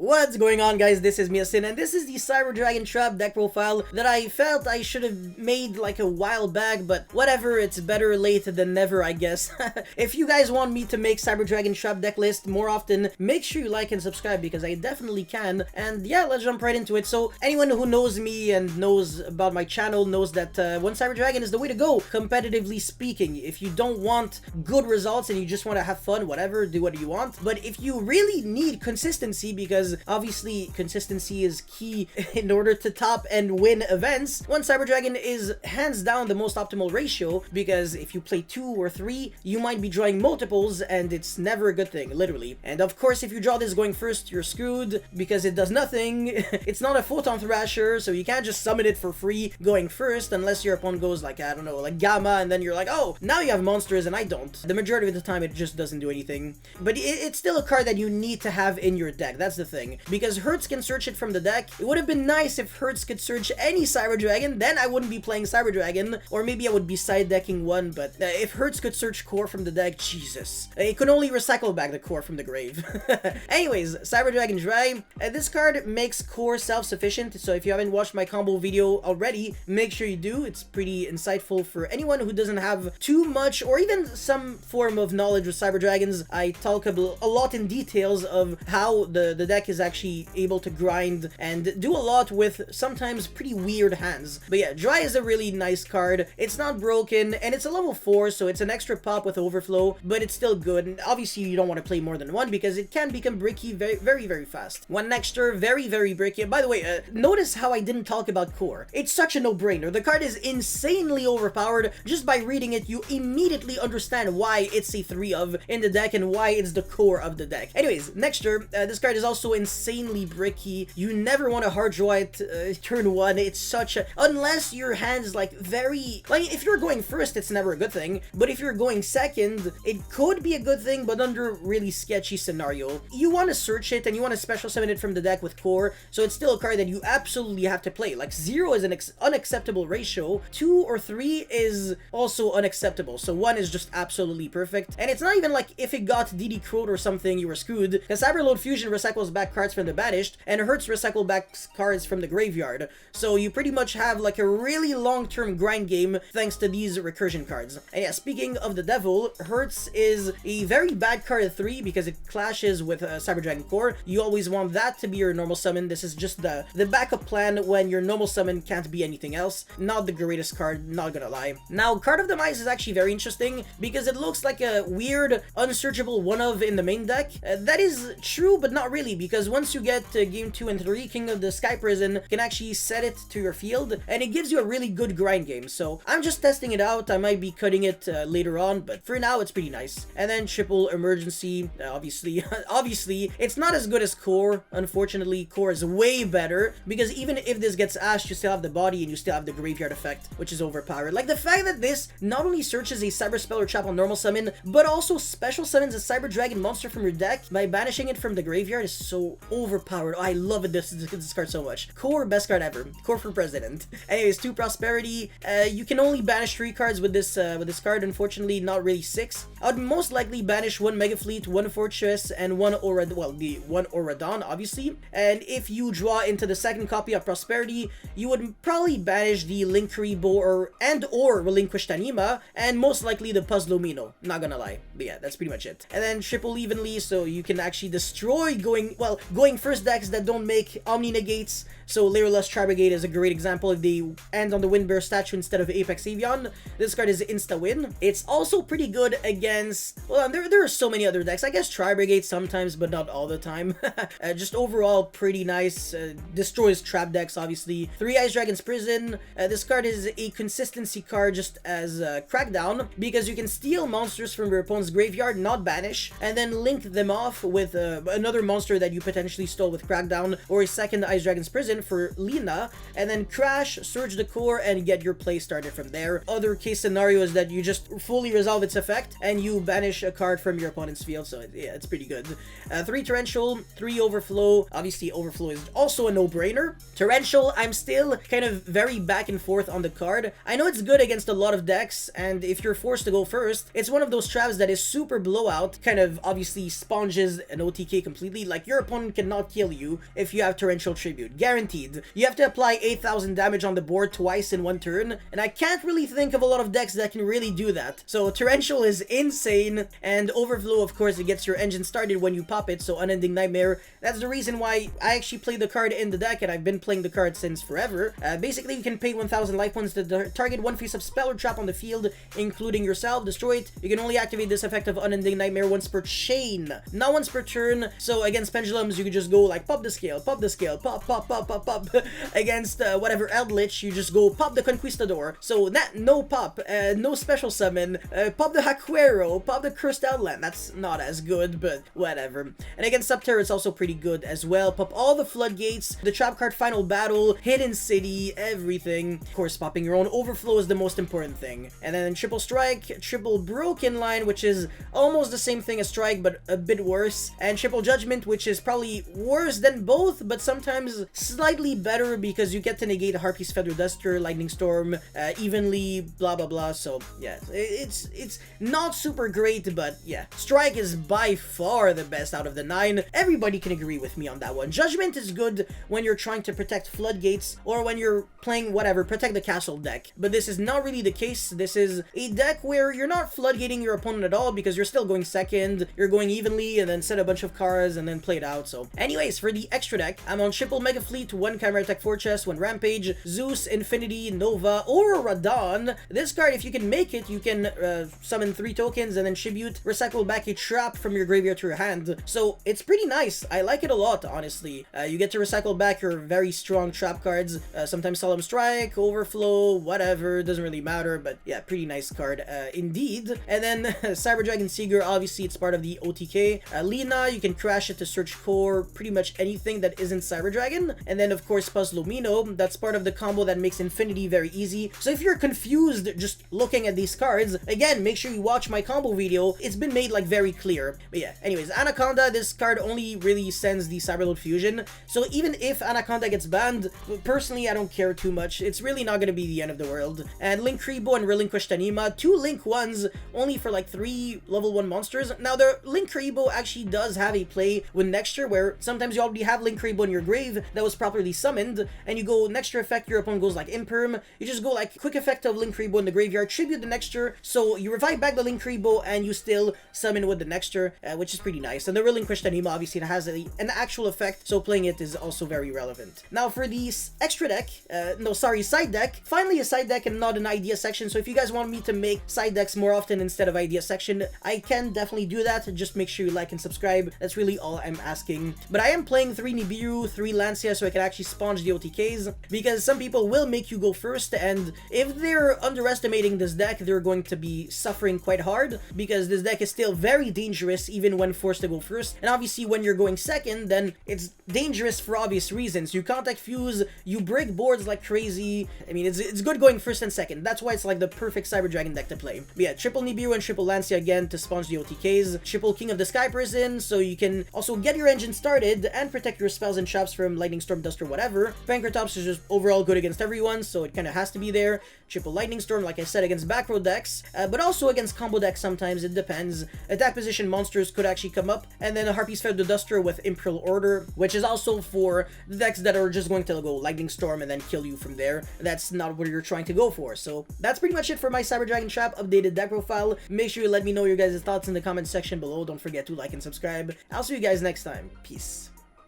What's going on, guys? This is Miasin, and this is the Cyber Dragon Trap deck profile that I felt I should have made like a while back, but whatever, it's better late than never, I guess. If you guys want me to make Cyber Dragon Trap deck list more often, make sure you like and subscribe because I definitely can. And yeah, let's jump right into it. So anyone who knows me and knows about my channel knows that One Cyber Dragon is the way to go, competitively speaking. If you don't want good results and you just want to have fun, whatever, do what you want. But if you really need consistency, because obviously consistency is key in order to top and win events, One Cyber Dragon is hands down the most optimal ratio, because if you play 2 or 3, you might be drawing multiples and it's never a good thing, literally. And of course, if you draw this going first, you're screwed because it does nothing. It's not a Photon Thrasher, so you can't just summon it for free going first unless your opponent goes like, I don't know, like Gamma, and then you're like, oh, now you have monsters and I don't. The majority of the time it just doesn't do anything. But it's still a card that you need to have in your deck. That's the thing, because Hertz can search it from the deck. It would have been nice if Hertz could search any Cyber Dragon, then I wouldn't be playing Cyber Dragon, or maybe I would be side decking one, but if Hertz could search core from the deck, Jesus. It could only recycle back the core from the grave. Anyways, Cyber Dragon Dry. This card makes core self-sufficient, so if you haven't watched my combo video already, make sure you do. It's pretty insightful for anyone who doesn't have too much or even some form of knowledge with Cyber Dragons. I talk a lot in details of how the deck is actually able to grind and do a lot with sometimes pretty weird hands. But yeah, Dry is a really nice card. It's not broken, and it's a level 4, so it's an extra pop with overflow, but it's still good. And obviously you don't want to play more than one because it can become bricky very fast. One Nexter, very bricky. By the way, notice how I didn't talk about core. It's such a no-brainer. The card is insanely overpowered. Just by reading it, you immediately understand why it's a 3 of in the deck and why it's the core of the deck. Anyways, Nexter, this card is also insanely bricky. You never want to hard draw it turn 1. It's such a... Unless your hand's like very... Like, if you're going first, it's never a good thing. But if you're going second, it could be a good thing, but under really sketchy scenario. You want to search it and you want to special summon it from the deck with core, so it's still a card that you absolutely have to play. Like, 0 is an unacceptable ratio. 2 or 3 is also unacceptable. So 1 is just absolutely perfect. And it's not even like if it got DD Crowed or something, you were screwed, because Cyberload Fusion recycles back cards from the banished, and Hertz recycle back cards from the graveyard. So you pretty much have like a really long-term grind game thanks to these recursion cards. And yeah, speaking of the devil, Hertz is a very bad card at 3 because it clashes with Cyber Dragon Core. You always want that to be your normal summon. This is just the backup plan when your normal summon can't be anything else. Not the greatest card, not gonna lie. Now, Card of Demise is actually very interesting because it looks like a weird, unsearchable one-of in the main deck. That is true, but not really, because once you get game 2 and 3, King of the Sky Prison can actually set it to your field, and it gives you a really good grind game. So I'm just testing it out. I might be cutting it later on, but for now, it's pretty nice. And then Triple Emergency, obviously, it's not as good as Core. Unfortunately, Core is way better, because even if this gets ashed, you still have the body and you still have the graveyard effect, which is overpowered. Like, the fact that this not only searches a Cyber Spell or Trap on normal summon, but also special summons a Cyber Dragon monster from your deck by banishing it from the graveyard is so overpowered. Oh, I love it, this card so much. Core, best card ever. Core for president. Anyways, 2 Prosperity. You can only banish 3 cards with this card, unfortunately, not really 6. I'd most likely banish 1 Mega Fleet, 1 Fortress, and 1 Aura, well, the 1 Auradon, obviously. And if you draw into the second copy of Prosperity, you would probably banish the Linkuriboh or Relinquished Anima, and most likely the Puzzlomino, not gonna lie. But yeah, that's pretty much it. And then Triple Evenly, so you can actually destroy going first decks that don't make Omni Negates. So Lyrillus Tri-Brigade is a great example. If they end on the Windbear statue instead of Apex Avian, this card is insta-win. It's also pretty good against, well, there are so many other decks. I guess Tri-Brigade sometimes, but not all the time. Just overall pretty nice. Destroys trap decks, obviously. 3 Ice Dragon's Prison. This card is a consistency card just as Crackdown, because you can steal monsters from your opponent's graveyard, not banish, and then link them off with another monster that you potentially stole with Crackdown, or a second Ice Dragon's Prison for Lina, and then crash, surge the core, and get your play started from there. Other case scenario is that you just fully resolve its effect, and you banish a card from your opponent's field, so yeah, it's pretty good. 3 Torrential, 3 Overflow. Obviously, Overflow is also a no-brainer. Torrential, I'm still kind of very back and forth on the card. I know it's good against a lot of decks, and if you're forced to go first, it's one of those traps that is super blowout, kind of obviously sponges an OTK completely. Like, your opponent opponent cannot kill you if you have Torrential Tribute. Guaranteed. You have to apply 8,000 damage on the board twice in one turn, and I can't really think of a lot of decks that can really do that. So Torrential is insane, and Overflow, of course, it gets your engine started when you pop it, so Unending Nightmare. That's the reason why I actually play the card in the deck, and I've been playing the card since forever. Basically, you can pay 1,000 life points to target one face of spell or trap on the field, including yourself, destroy it. You can only activate this effect of Unending Nightmare once per chain, not once per turn. So against Pendulums, you could just go like pop the scale, pop, pop, pop, pop, pop. Against whatever Eldritch, you just go pop the Conquistador. So that no pop, no special summon, pop the Hakuero, pop the Cursed Outland. That's not as good, but whatever. And against Subterror, it's also pretty good as well. Pop all the Floodgates, the trap card Final Battle, Hidden City, everything. Of course, popping your own Overflow is the most important thing. And then Triple Strike, Triple Broken Line, which is almost the same thing as Strike, but a bit worse. And Triple Judgment, which is probably worse than both, but sometimes slightly better because you get to negate Harpy's Feather Duster, Lightning Storm, evenly, blah blah blah. So yeah, it's not super great, but yeah, Strike is by far the best out of the 9. Everybody can agree with me on that one. Judgment is good when you're trying to protect Floodgates, or when you're playing whatever, protect the castle deck. But this is not really the case. This is a deck where you're not floodgating your opponent at all, because you're still going second, you're going evenly, and then set a bunch of cards and then play it out. So anyways, for the extra deck, I'm on triple Mega Fleet, 1 Chimera Tech Fortress, 1 Rampage, Zeus, Infinity, Nova, or Radon. This card, if you can make it, you can summon 3 tokens and then tribute, recycle back a trap from your graveyard to your hand. So it's pretty nice. I like it a lot, honestly. You get to recycle back your very strong trap cards, sometimes Solemn Strike, Overflow, whatever, doesn't really matter, but yeah, pretty nice card indeed. And then Cyber Dragon Seeger, obviously it's part of the OTK. Lina, you can crash it to search core pretty much anything that isn't Cyber Dragon. And then of course Puzzlomino, that's part of the combo that makes Infinity very easy. So if you're confused just looking at these cards, again, make sure you watch my combo video. It's been made like very clear. But yeah, anyways, Anaconda, this card only really sends the Cyberload Fusion. So even if Anaconda gets banned, personally I don't care too much. It's really not going to be the end of the world. And Linkuriboh and Relinquished Anima, 2 Link 1s, only for like 3 level 1 monsters. Now the Linkuriboh actually does have a play with Nexture, where sometimes you already have Linkuriboh in your grave that was properly summoned, and you go Nexture effect, your opponent goes like Imperm, you just go like quick effect of Linkuriboh in the graveyard, tribute the Nexture, so you revive back the Linkuriboh and you still summon with the Nexture, which is pretty nice. And the Relinquished Anima, obviously it has an actual effect, so playing it is also very relevant. Now for the extra deck, side deck, finally a side deck and not an idea section. So if you guys want me to make side decks more often instead of idea section, I can definitely do that. Just make sure you like and subscribe. That's really all I'm asking. But I am playing 3 Nibiru, 3 Lancia, so I can actually sponge the OTKs, because some people will make you go first, and if they're underestimating this deck, they're going to be suffering quite hard, because this deck is still very dangerous even when forced to go first. And obviously when you're going second, then it's dangerous for obvious reasons. You contact fuse, you break boards like crazy. I mean, it's good going first and second. That's why it's like the perfect Cyber Dragon deck to play. But yeah, triple Nibiru and triple Lancia again to sponge the OTKs. Triple King of the Sky Prison, so you can also get your engine started and protect your spells and traps from Lightning Storm, Dust, or whatever. Pankratops is just overall good against everyone, so it kind of has to be there. Triple Lightning Storm, like I said, against back row decks, but also against combo decks sometimes, it depends. Attack position monsters could actually come up, and then a Harpy's Feather Duster with Imperial Order, which is also for the decks that are just going to go Lightning Storm and then kill you from there. That's not what you're trying to go for. So that's pretty much it for my Cyber Dragon Trap updated deck profile. Make sure you let me know your guys' thoughts in the comment section below. Don't forget to like and subscribe. I'll see you guys next time. Peace.